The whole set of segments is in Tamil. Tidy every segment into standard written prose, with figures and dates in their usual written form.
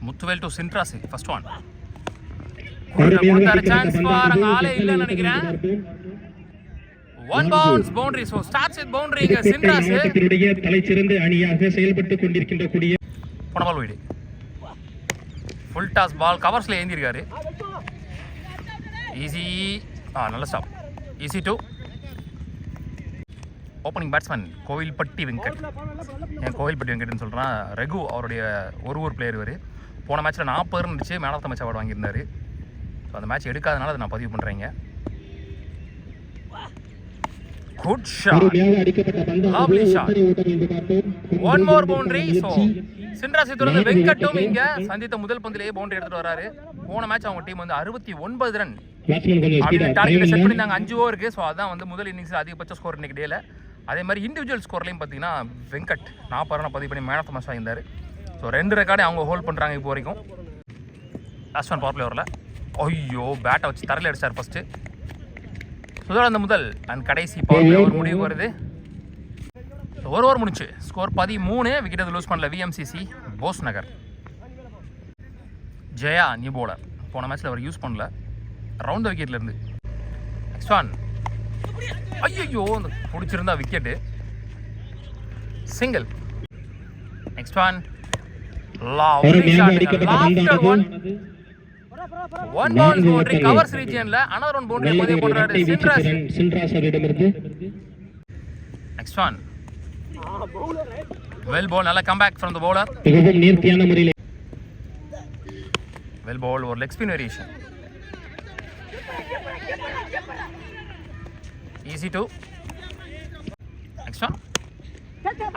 முத்துவேல் டு சின்ட்ராஸ் ஃபர்ஸ்ட் ஒன் கொடுத்தாரு சான்ஸ் ஃபார் அங்க ஆளே இல்லன்னு நினைக்கிறேன். One bounce boundary. So starts with boundary. இங்க சின்ட்ராஸ் தலைச்சிறந்த அணியாக செயல்பட்டு கொண்டிருக்கின்ற கூடிய போன ball wide. Full toss ball கவர்ஸ்ல ஏந்தி இருக்காரு. ஈஸி. நல்ல stop. Easy two opening batsman Kovilpatti Venkat. ஏன் கோவில்பட்டி வெங்கட்னு சொல்கிறேன், ரகு அவருடைய ஒரு பிளேயர் இவர். போன மேட்ச்சில் 40 ரன் இருந்துச்சு, man of the match award வாங்கியிருந்தார். ஸோ அந்த மேட்ச் எடுக்காதனால அதை நான் பதிவு பண்ணுறேங்க. Good shot, lovely shot, one more boundary. So சின்ட்ராஸை தொடர்ந்து வெங்கட்டும் இங்கே சந்தித்த முதல் பந்திலேயே பவுண்டரி எடுத்துகிட்டு வராரு. போன மேட்ச் அவங்க டீம் வந்து 69 ரன் டார்கெட் செட் பண்ணியிருந்தாங்க 5 ஓவருக்கு. ஸோ அதான் வந்து முதல் இன்னிங்ஸில் அதிகபட்ச ஸ்கோர் இன்னைக்கு டேல. அதே மாதிரி இண்டிவிஜுவல் ஸ்கோர்லையும் பார்த்தீங்கன்னா வெங்கட் 40 ரன் பதிவு பண்ணி மேன் ஆஃப் த மேட்ச் ஆகியிருந்தார். ஸோ 2 ரெக்கார்டை அவங்க ஹோல்ட் பண்ணுறாங்க இப்போ வரைக்கும். லாஸ்ட் ஒன் பவர் பிளே வரல. ஐயோ, பேட்டை வச்சு தரையில் அடிச்சார் ஃபர்ஸ்ட்டு. சுதானந்த முதல் அண்ட் கடைசி பவர் பிளே ஒரு முடிவுக்கு வருது. ஒரு ஓவர் முடிச்சு. ஸ்கோர் 13. விக்கெட் எதுவும் லூஸ் பண்ணல VMCC Bose Nagar. Jaya new bowler. போன மேட்ச்சில் அவர் யூஸ் பண்ணல, ரவுண்ட் விக்கெட்ல இருந்து. Next one. ஐயோ, அந்த பிடிச்சிருந்தா விக்கெட்டு. Single. Next one. One bounce boundary covers ரீஜியன்ல. அனதர் ஒன் பவுண்டரி பதிவு பண்றாரு சின்ட்ராஸ் அவரிடமிருந்து. Next one. Well ball. நல்ல கம்பேக் ஃப்ரம் தி பவுலர். மிகவும் நேர்த்தியான முறையில் வெல் பால். ஒரு leg spin variation. Easy two. Next one.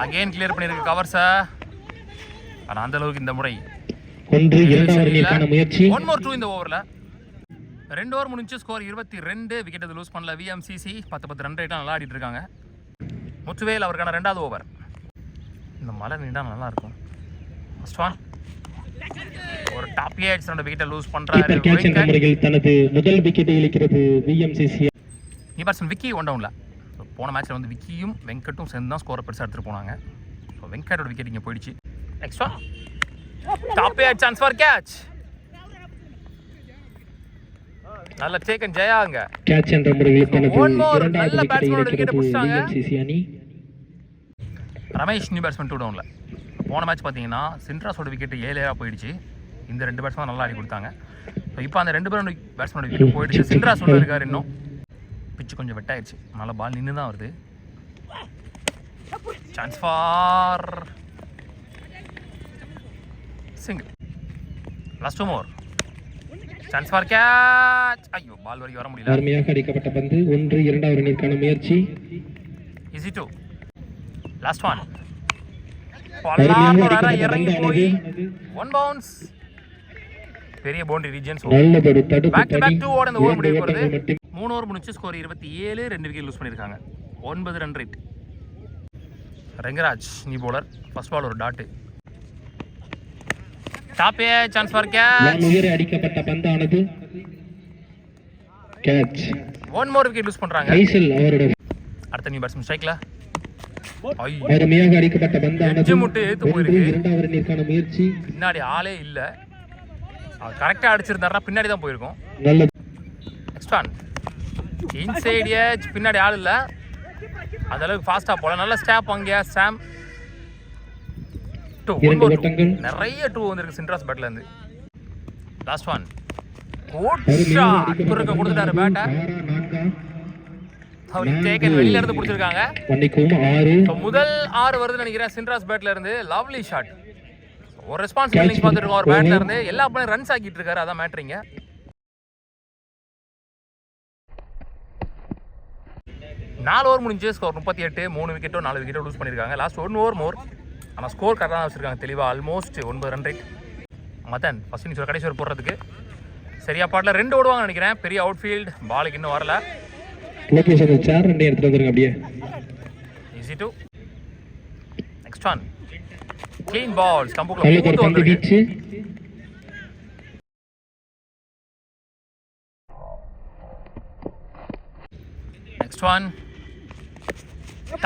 Again clear பண்ணிருக்கு கவர்ஸா. ஆனா அந்த அளவுக்கு இந்த முறை 1 முயற்சி. 1 more 2 இந்த ஓவர்ல. 2 ஓவர் முடிஞ்சு. ஸ்கோர் 22. விக்கெட் எது லூஸ் பண்ணல விஎம்சிசி. 10 ரன் ரேட்டா நல்லா ஆடிட்டு இருக்காங்க. முத்துவேல் அவருக்கான 2வது ஓவர். இந்த மழை நீண்டா நல்லா இருக்கும். First one. ஒரு டாப் ஏஜ் ரெண்டு விக்கெட்டை லூஸ் பண்றாரு. தனது முதல் விக்கெட்டை இழக்கிறது விஎம்சிசி. பேட்ஸ்மேன் விக்கி ஒன் டவுன்ல. போன மேட்ச்ல வந்து விக்கியும் வெங்கட்டும் சேர்ந்து தான் ஸ்கோரை பெருசாக எடுத்துட்டு போனாங்க. ஸோ வெங்கட்டோட விக்கெட் இங்கே போயிடுச்சு. Next one. Top edge chance for catch. நல்ல டேக்கன் ஜெயா அங்க. கேட்ச் என்ற முறையில் தனது நல்ல பேட்ஸ்மேனோட விக்கெட்டை புடிச்சாங்க விஎம்சிசி அணி. ரமேஷ் நியூ பேட்ஸ்மேன் 2 டவுன்ல. போன மேட்ச் பார்த்தீங்கன்னா சின்ட்ராஸோட விக்கெட் 7 போயிடுச்சு. இந்த 2 பேட்ஸ்மேன் நல்லா ஆடி கொடுத்தாங்க. ஸோ இப்போ அந்த 2 பேரும் பேட்ஸ்மேனோட விக்கெட் போயிடுச்சு. சின்ட்ராஸ் ஒன்று இருக்காரு இன்னும். பிச்சு கொஞ்சம் வெட்டாயிடுச்சு, நல்ல பால் நின்று தான் வருது. Chance for single. Last 2 more. Chance for catch. ஐயோ, பால் வரைக்கும் வர முடியல. அருமையாக அடிக்கப்பட்ட பந்து. 1 ரன்னிற்கான முயற்சி. Easy two. Last one. பல்லார் இறங்கி போய் 1 பவுன்ஸ். பெரிய boundary region. Back to back 2 over இந்த ஓவர் முடிவு வருது. 3 ஓவர் முடிச்சு. ஸ்கோர் 27. 2 விக்கெட் லூஸ் பண்ணியிருக்காங்க. 9 run rate. Rengaraj new bowler. First ball ஒரு dot. Top a chance for catch. உயர அடிக்கப்பட்ட பந்தானது கேட்ச். 1 more விக்கெட் லூஸ் பண்றாங்க. ஐசல் அவரோட அடுத்த நியூ பேட்ஸ்மேன் ஸ்ட்ரைக்ல. அருமையாக அடிக்கப்பட்ட பந்தானது முட்டு ஏத்து போயிருக்கு. 2வது ரன்னிற்கான முயற்சி. பின்னாடி ஆளே இல்ல. அவர் கரெக்டா அடிச்சிருந்தாருன்னா பின்னாடி தான் போயிருக்கும். நல்லது. Next one. Inside edge. பின்னாடி ஆள் இல்ல, அந்த அளவுக்கு ஃபாஸ்டா போல. நல்ல ஸ்டாப் அங்க. சாம் 2 நிறைய 2 வந்திருக்கு சின்ட்ராஸ் பேட்ல இருந்து. Last one. Good shot. குறுக்க கொடுத்துட்டாரு பேட்டை. அவர் டேக்கன் வெளியில இருந்து பிடிச்சிருக்காங்க. முதல் 6 வருதுன்னு நினைக்கிறேன் சின்ட்ராஸ் பேட்ல இருந்து. Lovely shot. ஒரு ரெஸ்பான்சிபிள் இன்னிங்ஸ் பார்த்துட்டு இருக்கோம் அவர் பேட்ல இருந்து. எல்லா பக்கம் ரன்ஸ் ஆக்கிட்டு இருக்காரு, அதான் மேட்டரிங்க. 4 ஓவர் முடிஞ்சு. ஸ்கோர் 38. 3 விக்கெட்டோ 4 விக்கெட்டோ லூஸ் பண்ணியிருக்காங்க. Last 1 over more. ஆனால் ஸ்கோர் கரெக்டாக தான் வச்சுருக்காங்க தெளிவாக. Almost 9 run rate. Madan first innings கடைசி ஓவர் போடுறதுக்கு சரியா பாட்டில் 2 ஓடுவாங்க நினைக்கிறேன். பெரிய அவுட் ஃபீல்டு. பாலுக்கு இன்னும் வரல. Easy two. Next one. Clean ball. ஸ்டம்புக்குள்ள பூந்து வந்துருக்கு. Next one.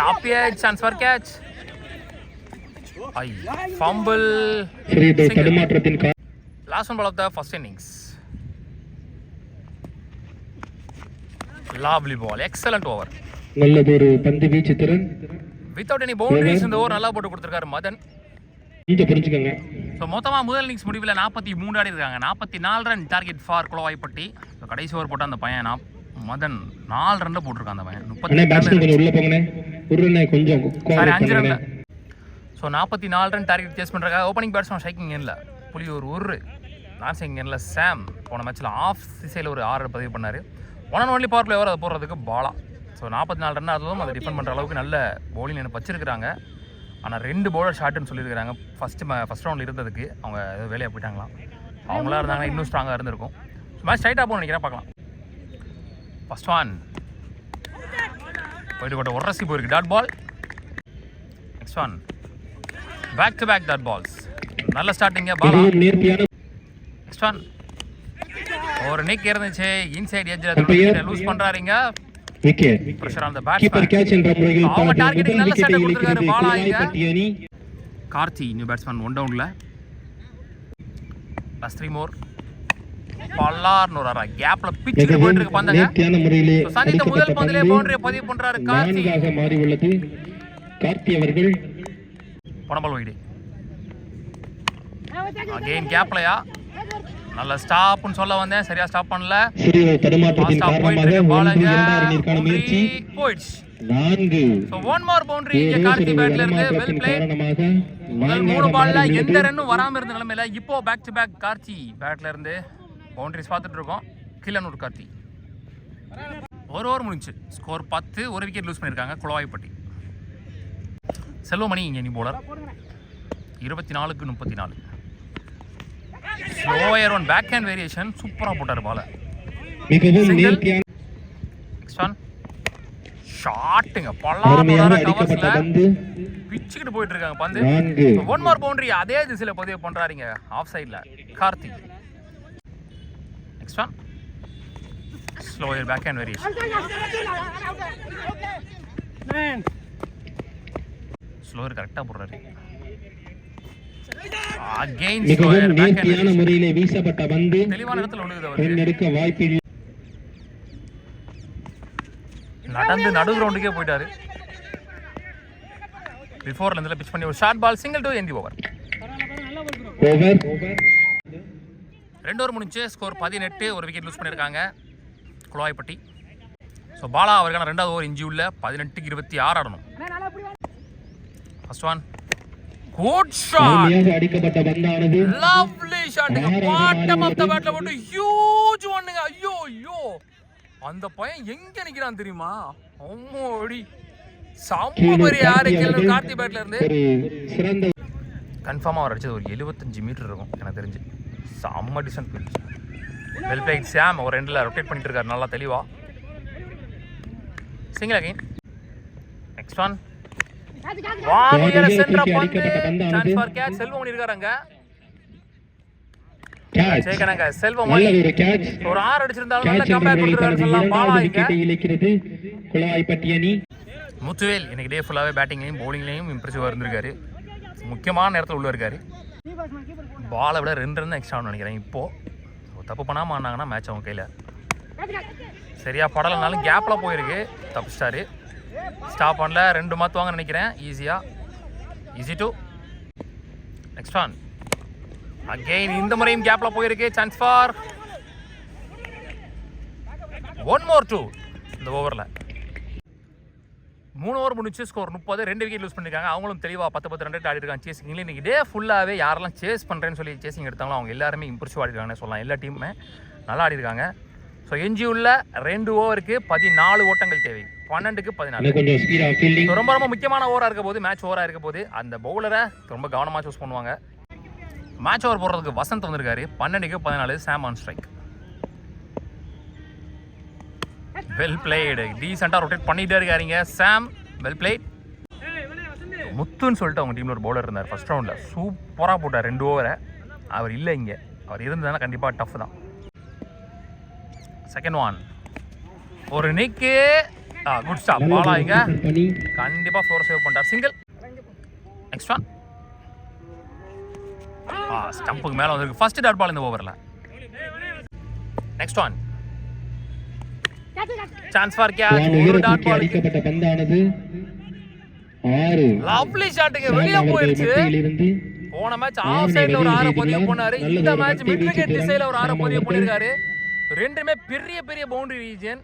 Top edge chance for catch. Fumble. Last one ball of the first innings. Lovely ball, excellent over. நல்லதொரு பந்து வீச்சு திறன். வித்தவுட் எனி பவுண்டரிஸ் இந்த ஓவர் நல்லா போட்டு கொடுத்துருக்காரு மதன். இங்க புரிஞ்சுக்கங்க. ஸோ மொத்தமாக முதல் இன்னிங்ஸ் முடிவில் 43 ஆடி இருக்காங்க. 44 run target for Kulavaipatti. So கடைசி ஓவர் போட்ட அந்த பையன் மதன் 4 ரன்ல போட்டிருக்கான் அந்த பையன். 30 உள்ள போங்கண்ணே. ஒரு ரன் கொஞ்சம் 5 ரன்ல. ஸோ 44 ரன் டார்கெட் சேஸ் பண்ணுறாங்க. ஓப்பனிங் பேட்ஸ்மேன் ஷைக்கிங் எண்ணில் புலியூர் ஒரு நான்சிங் எண்ணில் சாம் போன மேட்ச்சில் ஆஃப் திசையில் ஒரு 6 பதிவு பண்ணார். One and only power flavour அதை போடுறதுக்கு பாலா. ஸோ 44 ரன் அதுவும் அதை டிஃபெண்ட் பண்ணுற அளவுக்கு நல்ல பவுலிங் எனக்கு வச்சிருக்கிறாங்க. ஆனால் 2 பவுலர் ஷாட்டுன்னு சொல்லியிருக்காங்க. ஃபஸ்ட் ரவுண்டில் இருந்ததுக்கு அவங்க ஏதோ வேலையாக போயிட்டாங்களாம். அவங்களா இருந்தாங்கன்னா இன்னும் ஸ்ட்ராங்காக இருந்திருக்கும். ஸோ மேட்ச் ஸ்ட்ரைட்டாக போகணும்னு நினைக்கிறேன், பார்க்கலாம். ஃபர்ஸ்ட் ஒன் போயிட்டு கொட்ட உரசி போயிருக்கு, dot ball. Next one back to back dot balls. நல்ல ஸ்டார்டிங்க பாலா. நெக்ஸ்ட் ஒன் ஒரு நிக் இருந்துச்சு இன்சைட் எட்ஜ்ல லூஸ் பண்றாருங்க. Wicket. Pressure on the bat. Keeper catch என்ற முறையில் அவங்க டார்கெட்டிங் நல்ல விக்கெட்டை ஸ்டார்ட் கொடுத்திருக்காரு பாலா. இழக்கிறது கார்த்தி நியூ பேட்ஸ்மேன் 1 டவுன்ல. ப்ளஸ் 3 மோர். பல்லார் நூறாரா கேப்ல பிச்சுக்கு போயிட்டு இருக்கு பந்தங்க. நேர்த்தியான முறையிலே சந்தித்த முதல் பந்திலே பவுண்டரி பதிவு பண்றாரு கார்த்தி. 4 ஆக மாறி உள்ளது. கார்த்தி அவர்கள் பணபால் வைடு. அகைன் கேப்லயா நல்ல ஸ்டாப்னு சொல்ல வந்தேன், சரியா ஸ்டாப் பண்ணல. சிறிய தடுமாற்றத்தின் காரணமாக பாலங்க முயற்சி போயிடுச்சு. 4. சோ ஒன் மோர் பவுண்டரி இங்க கார்த்தி பேட்ல இருந்து வெல் பிளே. முதல் 3 பால்ல எந்த ரன்னும் வராம இருந்த நிலைமையில இப்போ பேக் டு பேக் கார்த்தி பேட்ல இருந்து பவுண்டரிஸ் பார்த்துட்டு இருக்கோம். கில்லனூர் கார்த்தி. ஒரு ஓவர் முடிஞ்சு. ஸ்கோர் 10. ஒரு விக்கெட் லூஸ் பண்ணிருக்காங்க குளவாய்ப்பட்டி. செல்வமணி இங்க நீ போலர். 24க்கு 34. Slower one back hand variation சூப்பரா போட்டாரு பால. மிகவும் நேர்த்தியான நெக்ஸ்ட் ஒன் ஷாட்டுங்க பல்லாம கவர்ஸ்ல பந்து பிச்சுக்கிட்டு போயிட்டு இருக்காங்க பந்து. 4. ஒன் மோர் பவுண்டரி அதே திசையில பதிவு பண்றாருங்க ஆஃப் சைடுல Karthi. Next one slower back hand variation. Slower கரெக்டா போடுறாரு. அகைன் மிகவும் நேர்த்தியான முறையிலே வீசப்பட்ட பந்து தெளிவான இடத்துல விழுகுது அவருக்கு. பெண்ணெடுக்க வாய்ப்பில்லை. நடந்து நடு கிரவுண்டுக்கே போயிட்டாரு. பிஃபோர்ல இருந்து பிட்ச் பண்ணி ஒரு short ball single to end the over. Over 2 over முடிஞ்சு. ஸ்கோர் 18. ஒரு விக்கெட் லூஸ் பண்ணிருக்காங்க குளவாய்ப்பட்டி. ஸோ பாலா அவருக்கான 2வது ஓவர் இஞ்சி உள்ள 18க்கு 26 ஆடணும். First one good shot. அடிக்கப்பட்ட பந்தானது லவ்லி ஷாட்டுங்க. பாட்டம் ஆஃப் தி பேட்ல போட்டு ஹியூஜ் ஒன்னுங்க. ஐயோ ஐயோ அந்த பையன் எங்க நிக்கிறான் தெரியுமா? அம்மோடி சம்ம பெரிய ஆரிக்கல் கார்த்தி பேட்ல இருந்து சிறந்த கன்ஃபார்மா அவர் அடிச்சது ஒரு 75 மீட்டர் இருக்கும் எனக்கு தெரிஞ்சு. செம்ம டிஸ்டன்ஸ் போயிடுச்சு. வெல் பிளேட் சாம். ஒரு ரெண்டுல ரொட்டேட் பண்ணிட்டு இருக்காரு நல்லா தெளிவா. Single again. நெக்ஸ்ட் ஒன் வானியர சென்ற பந்து ட்ரான்ஸ்ஃபர் கேட்ச். செல்வமணி இருக்காருங்க. கேட்ச் சேகனங்க செல்வமணி நல்ல ஒரு கேட்ச். ஒரு 6 அடிச்சிருந்தாலும் நல்ல கம்பேக் கொடுத்துறாரு சொல்லலாம். பாலா விக்கெட்டை இழக்கிறது குளவாய்ப்பட்டி அணி. முத்துவேல் இன்னைக்கு டே ஃபுல்லாவே பேட்டிங்லயும் பவுலிங்லயும் இம்ப்ரெசிவா இருந்திருக்காரு. முக்கியமான நேரத்தில் உள்ள இருக்காரு. பாலை விட 2 ரன் எக்ஸ்ட்ரா நினைக்கிறேன். இப்போ தப்பு பண்ணாம ஆனாங்கன்னா மேட்ச் அவங்க கையில. சரியா படலைனாலும் கேப்ல போயிருக்கு, தப்பிச்சிட்டாரு. ஸ்டாப் பண்ணல, 2 மாற்றுவாங்கன்னு நினைக்கிறேன். Easy two. Next one again இந்த முறையும் கேப்ல போயிருக்கு. சான்ஸ் ஃபார் 1 மோர் 2 இந்த ஓவரில். 3 ஓவர் முடிச்சு. ஸ்கோர் 30. 2 விக்கெட் லூஸ் பண்ணிருக்காங்க. அவங்களும் தெளிவாக 10 ரன் ஆடி இருக்காங்க சேசிங். இன்னைக்கு டே ஃபுல்லாகவே யாரெல்லாம் சேஸ் பண்ணுறேன்னு சொல்லி சேசிங் எடுத்தாங்களோ அவங்க எல்லாருமே இம்ப்ரெசிவ் ஆடிருக்காங்கன்னு சொல்லலாம். எல்லா டீமுமே நல்லா ஆடி இருக்காங்க. ஸோ எஞ்சி உள்ள 2 ஓவருக்கு 14 ஓட்டங்கள் தேவை. 12க்கு 14. ரொம்ப ரொம்ப முக்கியமான ஓவராக இருக்க போது, மேட்ச் ஓவராக இருக்க போது அந்த பவுலரை ரொம்ப கவனமாக சூஸ் பண்ணுவாங்க. மேட்ச் ஓவர் போடுறதுக்கு வசந்த் வந்திருக்காரு. 12க்கு 14 சாம் ஆன் ஸ்ட்ரைக். Well blade. டீசெண்டாக ரொட்டேட் பண்ணிகிட்டே இருக்காருங்க சாம். Well plate. முத்துன்னு சொல்லிட்டு அவங்க டீமில் ஒரு பவுலர் இருந்தார் ஃபர்ஸ்ட் ரவுண்டில். சூப்பராக போட்டார் 2 ஓவரை. அவர் இல்லை இங்கே. அவர் இருந்ததுன்னா கண்டிப்பாக டஃப் தான். செகண்ட் ஒன் ஒரு நிக்கு. Good stop. பாலா இங்க கண்டிப்பாக 4 சேவ் பண்ணிட்டார். சிங்கிள். நெக்ஸ்ட் ஒன் ஸ்டம்புக்கு மேல வந்திருக்கு ஃபர்ஸ்ட் டாட் பால் இந்த ஓவர்ல. Next one chance for catch. ஒரு டாட் பால் அடிக்கப்பட்ட பந்தானது 6. லவ்லி ஷாட்டுங்க வெளிய போயிருச்சு. போன மேட்ச் ஆஃப் சைடுல ஒரு 6 பதிவு பண்ணாரு. இந்த மேட்ச் மிட் விக்கெட் திசையில ஒரு 6 பதிவு பண்ணிருக்காரு. ரெண்டுமே பெரிய பெரிய பவுண்டரி ரீஜன்.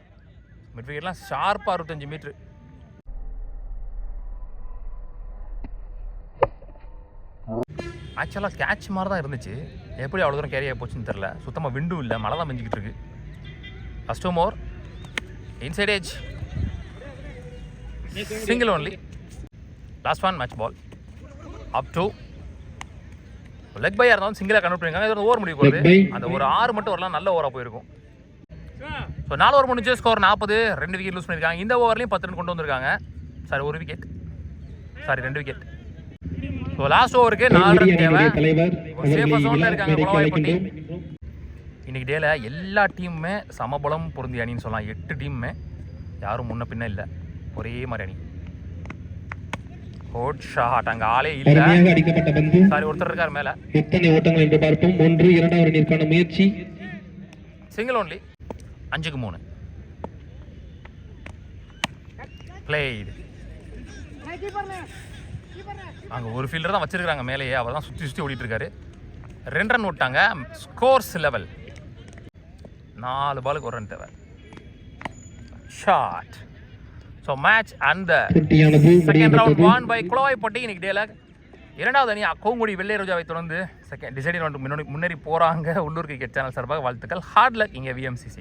மிட் விக்கெட்லாம் ஷார்ப்பா 65 மீட்டர். ஆக்சுவலாக கேட்ச் மாதிரி தான் இருந்துச்சு. எப்படி அவ்வளோ தூரம் கேரி ஆகி போச்சுன்னு தெரில. சுத்தமாக விண்டும் இல்லை, மழை தான் பெஞ்சிக்கிட்டு இருக்கு. First over inside edge single only. Last one match ball up to leg பையாக இருந்தாலும் சிங்கிளாக கன்வெர்ட் பண்ணியிருக்காங்க. இது ஓவர் முடிவு போகுது. அந்த ஒரு 6 மட்டும் வரலாம், நல்ல ஓவராக போயிருக்கும். ஸோ 4 ஓவர் முடிஞ்சு ஸ்கோர் 40. 2 விக்கெட் லூஸ் பண்ணியிருக்காங்க. இந்த ஓவர்லையும் 10 ரன் கொண்டு வந்திருக்காங்க. Sorry 1 wicket, sorry 2 wicket. So last ஓவருக்கு 4 ரன் தேவை. சேஃபாக ஜோனில் இருக்காங்க குளவாய்ப்பட்டி. இன்னைக்கு டேல எல்லா டீமுமே சமபலம் பொருந்திய அணின்னு சொல்லலாம். 8 டீமுமே யாரும் முன்ன பின்ன இல்லை, ஒரே மாதிரி அணி. ஹோட் ஷாட் அங்க ஆளே இல்ல. அடிக்கப்பட்ட பந்து. சாரி ஒருத்தர் இருக்கார் மேல. எத்தனை ஓட்டங்கள் என்று பார்ப்போம். 1. இரண்டாவது ரன்னிற்கான முயற்சி. Single only. 5க்கு 3. பிளேட். அங்க ஒரு ஃபீல்டர் தான் வச்சிருக்காங்க மேலேயே. அவர் தான் சுத்தி சுத்தி ஓடிட்டு இருக்காரு. 2 ரன் விட்டாங்க. ஸ்கோர்ஸ் லெவல் 4 பாலுக்கு 1 ரன் தேவை. ஷாட். ஸோ மேட்ச் அந்த second round won by Kulavaipatti. இன்னைக்கு டேல இரண்டாவது அணி அக்கோங்குடி வெள்ளை ரோஜாவை தொடர்ந்து செகண்ட் டிசைடிங் ரவுண்ட் முன்னேறி போறாங்க. உள்ளூர் கிரிக்கெட் சேனல் சார்பாக வாழ்த்துக்கள். ஹார்ட் லக் இங்கே VMCC.